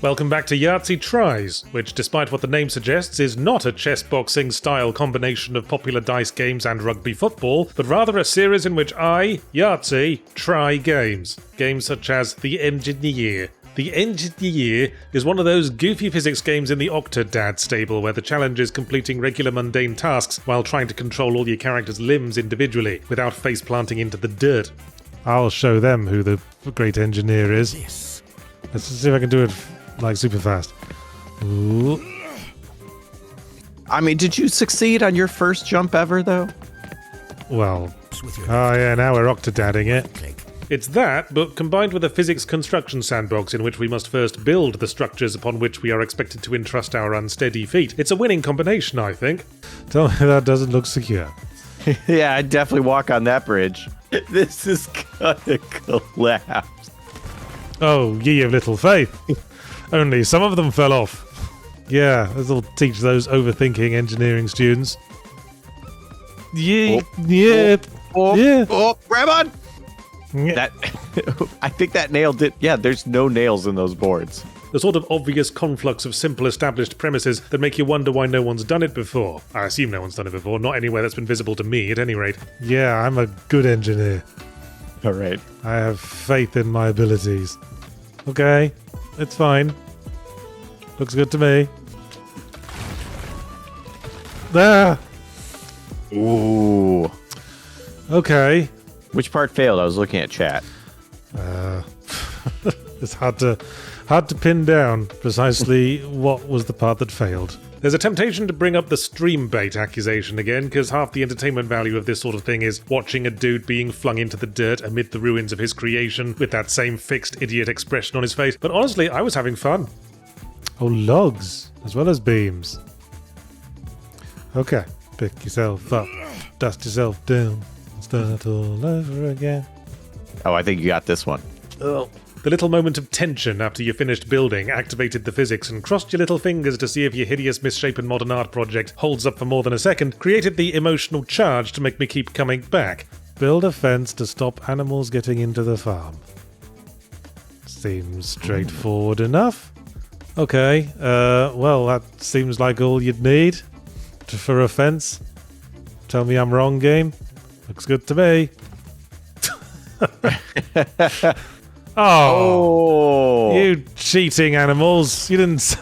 Welcome back to Yahtzee Tries, which, despite what the name suggests, is not a chess-boxing style combination of popular dice games and rugby football, but rather a series in which I, Yahtzee, try games. Games such as the Enjenir. The Enjenir is one of those goofy physics games in the Octodad stable where the challenge is completing regular mundane tasks while trying to control all your character's limbs individually, without face-planting into the dirt. I'll show them who the great engineer is. Yes. Let's see if I can do it like super fast. Ooh. I mean, did you succeed on your first jump ever, though? Well, oh yeah, now we're octodadding it. It's that, but combined with a physics construction sandbox in which we must first build the structures upon which we are expected to entrust our unsteady feet. It's a winning combination, I think. Tell me that doesn't look secure. Yeah, I'd definitely walk on that bridge. This is gonna collapse. Oh, ye of little faith. Only some of them fell off. Yeah, this'll teach those overthinking engineering students. Yeah, grab on! Yeah. That, I think that nail did. Yeah, there's no nails in those boards. The sort of obvious conflux of simple established premises that make you wonder why no one's done it before. I assume no one's done it before, not anywhere that's been visible to me, at any rate. Yeah, I'm a good engineer. All right. I have faith in my abilities. Okay, it's fine. Looks good to me. There! Ooh. Okay. Which part failed? I was looking at chat. It's hard to pin down precisely what was the part that failed. There's a temptation to bring up the stream bait accusation again, because half the entertainment value of this sort of thing is watching a dude being flung into the dirt amid the ruins of his creation with that same fixed idiot expression on his face. But honestly, I was having fun. Oh, logs, as well as beams. Okay, pick yourself up, dust yourself down, and start all over again. Oh, I think you got this one. Oh. The little moment of tension after you finished building activated the physics and crossed your little fingers to see if your hideous misshapen modern art project holds up for more than a second, created the emotional charge to make me keep coming back. Build a fence to stop animals getting into the farm. Seems straightforward enough. Okay, well, that seems like all you'd need for a fence. Tell me I'm wrong, game. Looks good to me. Oh, you cheating animals. You didn't...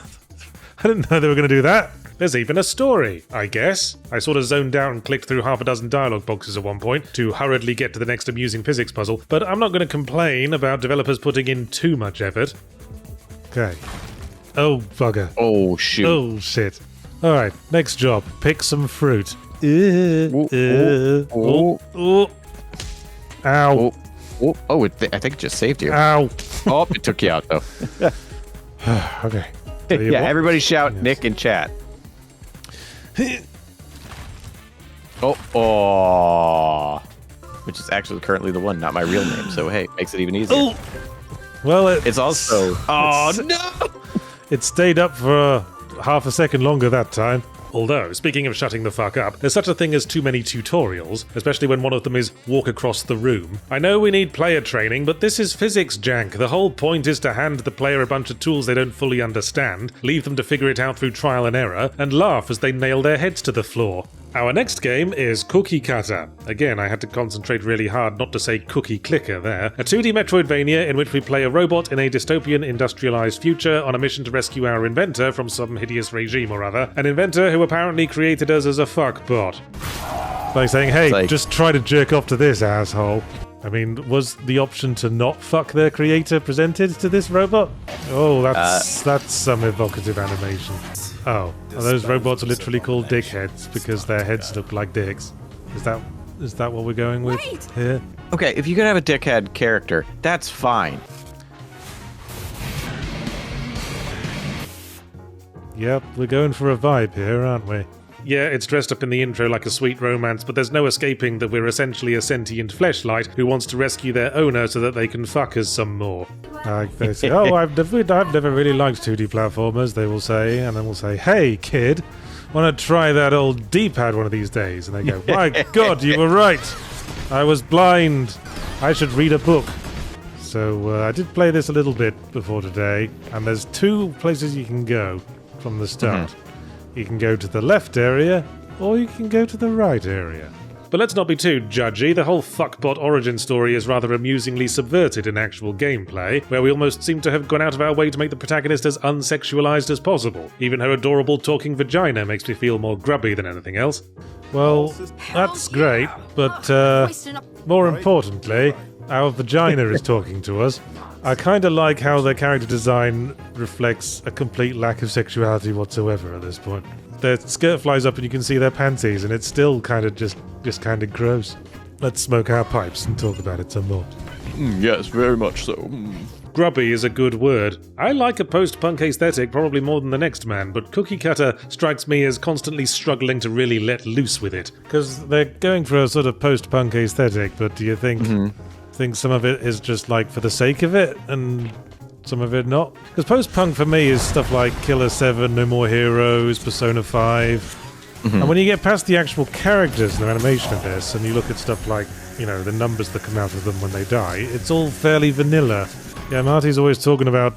I didn't know they were going to do that. There's even a story, I guess. I sort of zoned out and clicked through half a dozen dialogue boxes at one point to hurriedly get to the next amusing physics puzzle, but I'm not going to complain about developers putting in too much effort. Okay. Oh, bugger. Oh, shoot. Oh, shit. Alright, next job. Pick some fruit. Ow. Oh, I think it just saved you. Ow. Oh, it took you out, though. Okay. Yeah, everybody shout yes. Nick in chat. Oh. Which is actually currently the one, not my real name. So, hey, makes it even easier. Oh. Well, it's also... Oh, no! It stayed up for half a second longer that time. Although, speaking of shutting the fuck up, there's such a thing as too many tutorials, especially when one of them is walk across the room. I know we need player training, but this is physics jank. The whole point is to hand the player a bunch of tools they don't fully understand, leave them to figure it out through trial and error, and laugh as they nail their heads to the floor. Our next game is Cookie Cutter. Again, I had to concentrate really hard not to say cookie clicker there. A 2D Metroidvania in which we play a robot in a dystopian industrialized future on a mission to rescue our inventor from some hideous regime or other. An inventor who apparently created us as a fuck bot. Like saying, hey, just try to jerk off to this, asshole. I mean, was the option to not fuck their creator presented to this robot? Oh, that's some evocative animation. Oh, those robots are literally called dickheads because their heads look like dicks. Is that what we're going with here? Okay, if you could have a dickhead character, that's fine. Yep, we're going for a vibe here, aren't we? Yeah, it's dressed up in the intro like a sweet romance, but there's no escaping that we're essentially a sentient fleshlight who wants to rescue their owner so that they can fuck us some more. They say, oh, I've never really liked 2D platformers, they will say, and then we'll say, hey, kid, want to try that old D-pad one of these days? And they go, my God, you were right. I was blind. I should read a book. So I did play this a little bit before today, and there's 2 places you can go from the start. You can go to the left area, or you can go to the right area. But let's not be too judgy. The whole fuckbot origin story is rather amusingly subverted in actual gameplay, where we almost seem to have gone out of our way to make the protagonist as unsexualized as possible. Even her adorable talking vagina makes me feel more grubby than anything else. Well, that's great, but more importantly, our vagina is talking to us. I kind of like how their character design reflects a complete lack of sexuality whatsoever at this point. Their skirt flies up and you can see their panties, and it's still kind of just kind of gross. Let's smoke our pipes and talk about it some more. Yes, very much so. Grubby is a good word. I like a post-punk aesthetic probably more than the next man, but Cookie Cutter strikes me as constantly struggling to really let loose with it. Because they're going for a sort of post-punk aesthetic, but do you think some of it is just like for the sake of it, and some of it not? Because post-punk for me is stuff like Killer 7, No More Heroes, Persona 5. And when you get past the actual characters and the animation of this, and you look at stuff like, the numbers that come out of them when they die, it's all fairly vanilla. Yeah, Marty's always talking about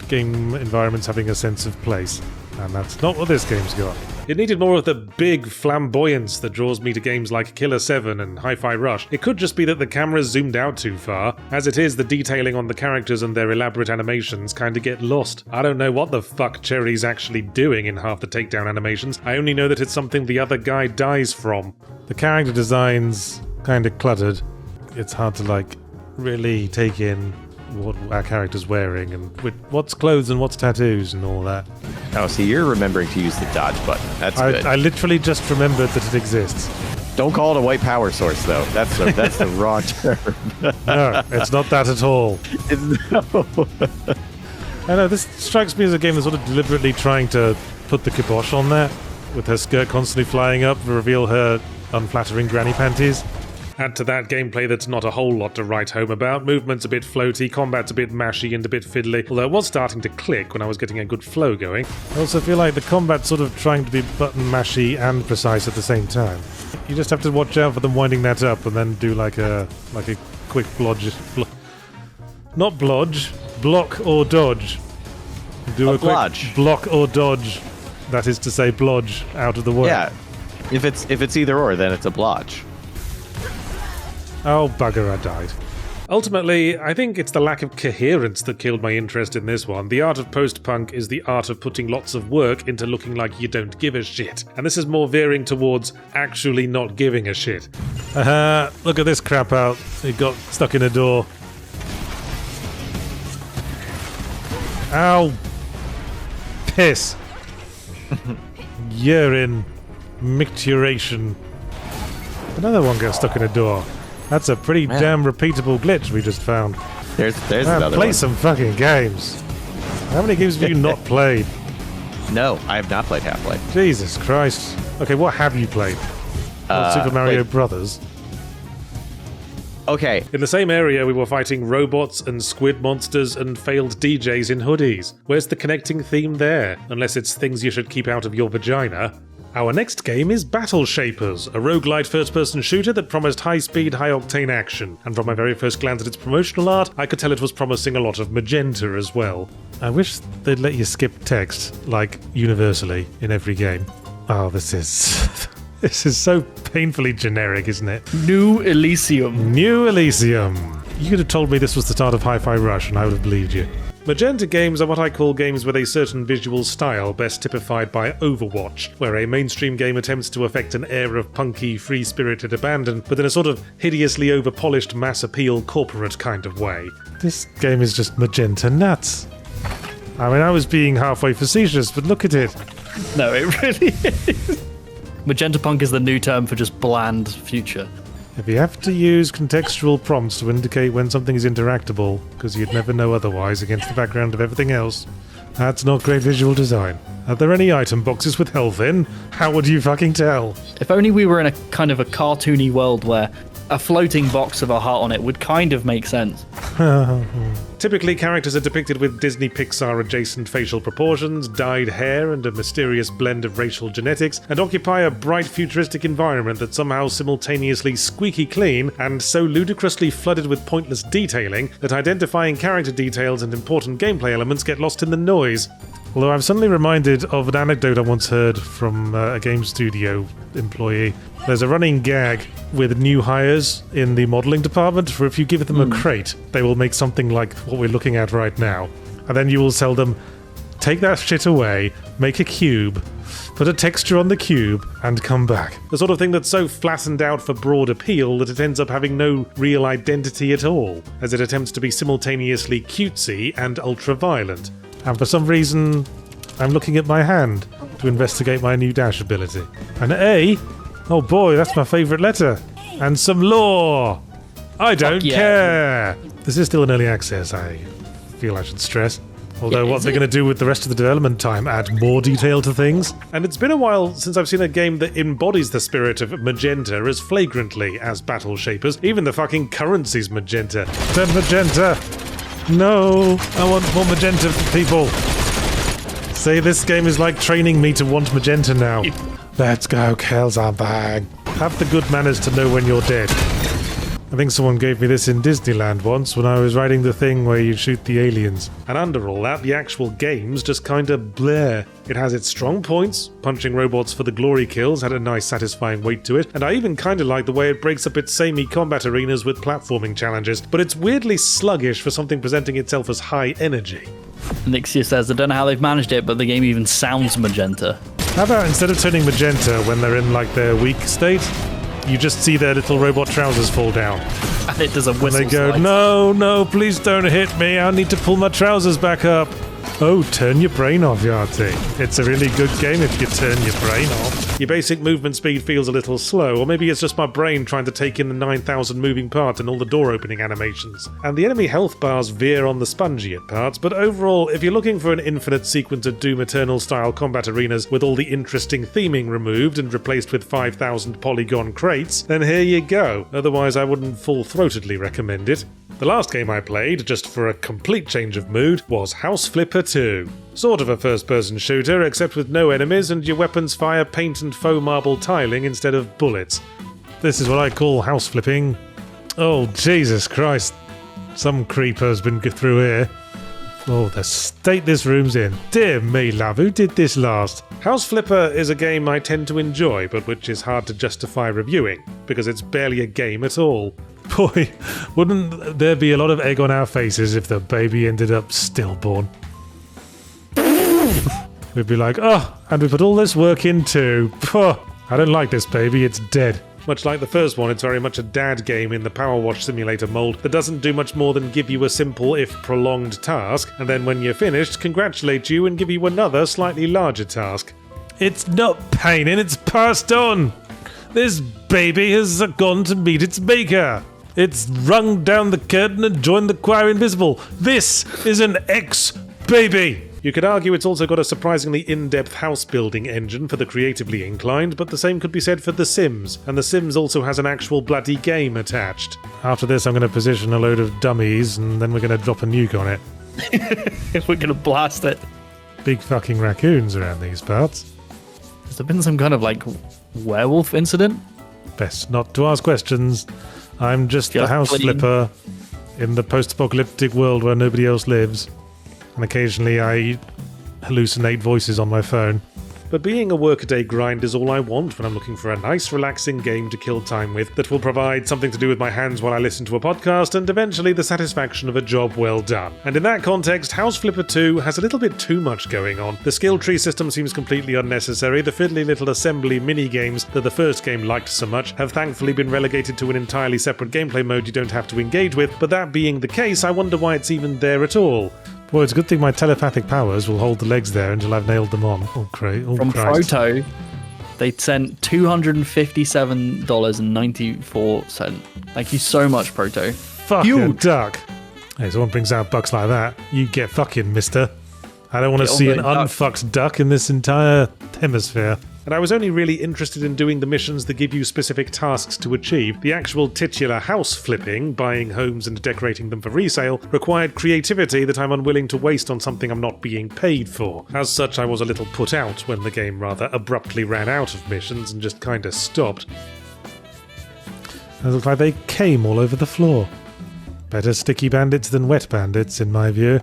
game environments having a sense of place, and that's not what this game's got. It needed more of the big flamboyance that draws me to games like Killer 7 and Hi-Fi Rush. It could just be that the camera's zoomed out too far. As it is, the detailing on the characters and their elaborate animations kinda get lost. I don't know what the fuck Cherry's actually doing in half the takedown animations. I only know that it's something the other guy dies from. The character design's kinda cluttered. It's hard to, really take in what our character's wearing and what's clothes and what's tattoos and all that. Oh, so you're remembering to use the dodge button. That's good. I literally just remembered that it exists. Don't call it a white power source, though. That's the wrong term. No, it's not that at all. No. I know, this strikes me as a game that's sort of deliberately trying to put the kibosh on that, with her skirt constantly flying up to reveal her unflattering granny panties. Add to that gameplay that's not a whole lot to write home about. Movement's a bit floaty, combat's a bit mashy and a bit fiddly, although it was starting to click when I was getting a good flow going. I also feel like the combat's sort of trying to be button mashy and precise at the same time. You just have to watch out for them winding that up and then do like a quick blodge. Not blodge, block or dodge. Do a quick blodge. Block or dodge. That is to say blodge out of the way. Yeah. If it's either or, then it's a blodge. Oh, bugger, I died. Ultimately, I think it's the lack of coherence that killed my interest in this one. The art of post-punk is the art of putting lots of work into looking like you don't give a shit. And this is more veering towards actually not giving a shit. Look at this crap out. It got stuck in a door. Ow! Piss. Urine. Micturation. Another one got stuck in a door. That's a pretty damn repeatable glitch we just found. There's another play one. some fucking games. How many games have you not played? No, I have not played Half-Life. Jesus Christ. Okay, what have you played? Super Mario Brothers. Okay. In the same area, we were fighting robots and squid monsters and failed DJs in hoodies. Where's the connecting theme there? Unless it's things you should keep out of your vagina. Our next game is Battle Shapers, a roguelite first-person shooter that promised high-speed, high-octane action. And from my very first glance at its promotional art, I could tell it was promising a lot of magenta as well. I wish they'd let you skip text, universally, in every game. Oh, this is so painfully generic, isn't it? New Elysium. New Elysium. You could have told me this was the start of Hi-Fi Rush and I would have believed you. Magenta games are what I call games with a certain visual style, best typified by Overwatch, where a mainstream game attempts to affect an air of punky, free-spirited abandon, but in a sort of hideously over-polished mass appeal corporate kind of way. This game is just magenta nuts. I mean, I was being halfway facetious, but look at it. No, it really is. Magenta punk is the new term for just bland future. If you have to use contextual prompts to indicate when something is interactable, because you'd never know otherwise against the background of everything else, that's not great visual design. Are there any item boxes with health in? How would you fucking tell? If only we were in a kind of a cartoony world where a floating box of a heart on it would kind of make sense. Typically, characters are depicted with Disney Pixar adjacent facial proportions, dyed hair, and a mysterious blend of racial genetics, and occupy a bright futuristic environment that's somehow simultaneously squeaky clean and so ludicrously flooded with pointless detailing that identifying character details and important gameplay elements get lost in the noise. Although I'm suddenly reminded of an anecdote I once heard from a game studio employee. There's a running gag with new hires in the modelling department for if you give them a crate, they will make something like what we're looking at right now. And then you will tell them, take that shit away, make a cube, put a texture on the cube, and come back. The sort of thing that's so flattened out for broad appeal that it ends up having no real identity at all, as it attempts to be simultaneously cutesy and ultra-violent. And for some reason, I'm looking at my hand to investigate my new dash ability. An A? Oh boy, that's my favourite letter. And some lore! I don't care! This is still an early access, I feel I should stress. Although what they're going to do with the rest of the development time, add more detail to things. And it's been a while since I've seen a game that embodies the spirit of magenta as flagrantly as Battle Shapers. Even the fucking currency's magenta. Turn magenta! No, I want more magenta people. Say this game is like training me to want magenta now. Let's go kill something. Have the good manners to know when you're dead. I think someone gave me this in Disneyland once when I was riding the thing where you shoot the aliens. And under all that, the actual game's just kinda bleh. It has its strong points. Punching robots for the glory kills had a nice satisfying weight to it, and I even kinda like the way it breaks up its samey combat arenas with platforming challenges, but it's weirdly sluggish for something presenting itself as high energy. Nixia says, I don't know how they've managed it, but the game even sounds magenta. How about instead of turning magenta when they're in like their weak state, you just see their little robot trousers fall down. And it does a whistle And they go, slide. no, please don't hit me. I need to pull my trousers back up. Oh, turn your brain off, Yahtzee. It's a really good game if you turn your brain off. Your basic movement speed feels a little slow, or maybe it's just my brain trying to take in the 9,000 moving parts and all the door opening animations. And the enemy health bars veer on the spongier parts, but overall, if you're looking for an infinite sequence of Doom Eternal style combat arenas with all the interesting theming removed and replaced with 5,000 polygon crates, then here you go. Otherwise, I wouldn't full-throatedly recommend it. The last game I played, just for a complete change of mood, was House Flipper 2. Sort of a first-person shooter, except with no enemies and your weapons fire paint and faux marble tiling instead of bullets. This is what I call house flipping. Oh, Jesus Christ. Some creeper's been through here. Oh, the state this room's in. Dear me, love, who did this last? House Flipper is a game I tend to enjoy, but which is hard to justify reviewing, because it's barely a game at all. Boy, wouldn't there be a lot of egg on our faces if the baby ended up stillborn? We'd be like, oh, and we put all this work into. I don't like this baby, it's dead. Much like the first one, it's very much a dad game in the Power Wash Simulator mold that doesn't do much more than give you a simple, if prolonged, task, and then when you're finished, congratulate you and give you another, slightly larger task. It's not paining, it's passed on. This baby has gone to meet its maker. It's rung down the curtain and joined the choir invisible. This is an ex-baby. You could argue it's also got a surprisingly in-depth house-building engine for the creatively inclined, but the same could be said for The Sims, and The Sims also has an actual bloody game attached. After this, I'm going to position a load of dummies, and then we're going to drop a nuke on it. We're going to blast it. Big fucking raccoons around these parts. Has there been some kind of, like, werewolf incident? Best not to ask questions. I'm just the house flipper in the post-apocalyptic world where nobody else lives. And occasionally I hallucinate voices on my phone. But being a workaday grind is all I want when I'm looking for a nice, relaxing game to kill time with that will provide something to do with my hands while I listen to a podcast and eventually the satisfaction of a job well done. And in that context, House Flipper 2 has a little bit too much going on. The skill tree system seems completely unnecessary. The fiddly little assembly mini-games that the first game liked so much have thankfully been relegated to an entirely separate gameplay mode you don't have to engage with, but that being the case, I wonder why it's even there at all. Well, it's a good thing my telepathic powers will hold the legs there until I've nailed them on. Oh, great. Oh, From Christ. Proto, they sent $257.94. Thank you so much, Proto. Fuck a duck. Hey, someone brings out bucks like that. You get fucking, mister. I don't want to Get on see an the duck. unfucked duck in this entire hemisphere. And I was only really interested in doing the missions that give you specific tasks to achieve. The actual titular house flipping, buying homes and decorating them for resale, required creativity that I'm unwilling to waste on something I'm not being paid for. As such, I was a little put out when the game rather abruptly ran out of missions and just kinda stopped. It looked like they came all over the floor. Better sticky bandits than wet bandits, in my view.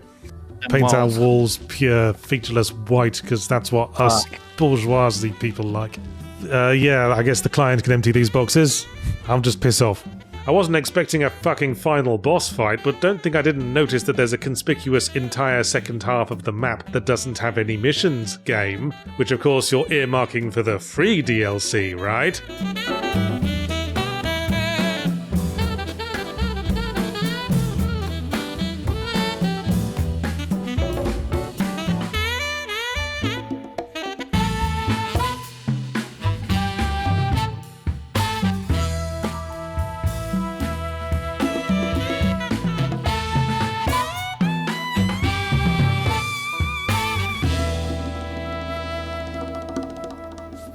Paint our walls pure, featureless white, because that's what us bourgeoisie people like. Yeah, I guess the client can empty these boxes. I'll just piss off. I wasn't expecting a fucking final boss fight, but don't think I didn't notice that there's a conspicuous entire second half of the map that doesn't have any missions, game. Which of course you're earmarking for the free DLC, right?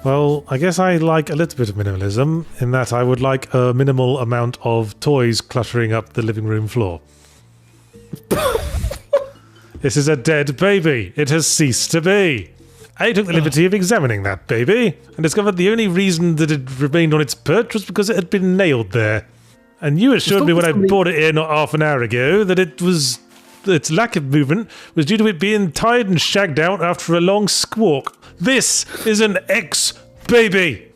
Well, I guess I like a little bit of minimalism, in that I would like a minimal amount of toys cluttering up the living room floor. This is a dead baby. It has ceased to be. I took the liberty of examining that baby, and discovered the only reason that it remained on its perch was because it had been nailed there. And you assured me when I brought it here not half an hour ago that its lack of movement was due to it being tired and shagged out after a long squawk. This is an ex-baby!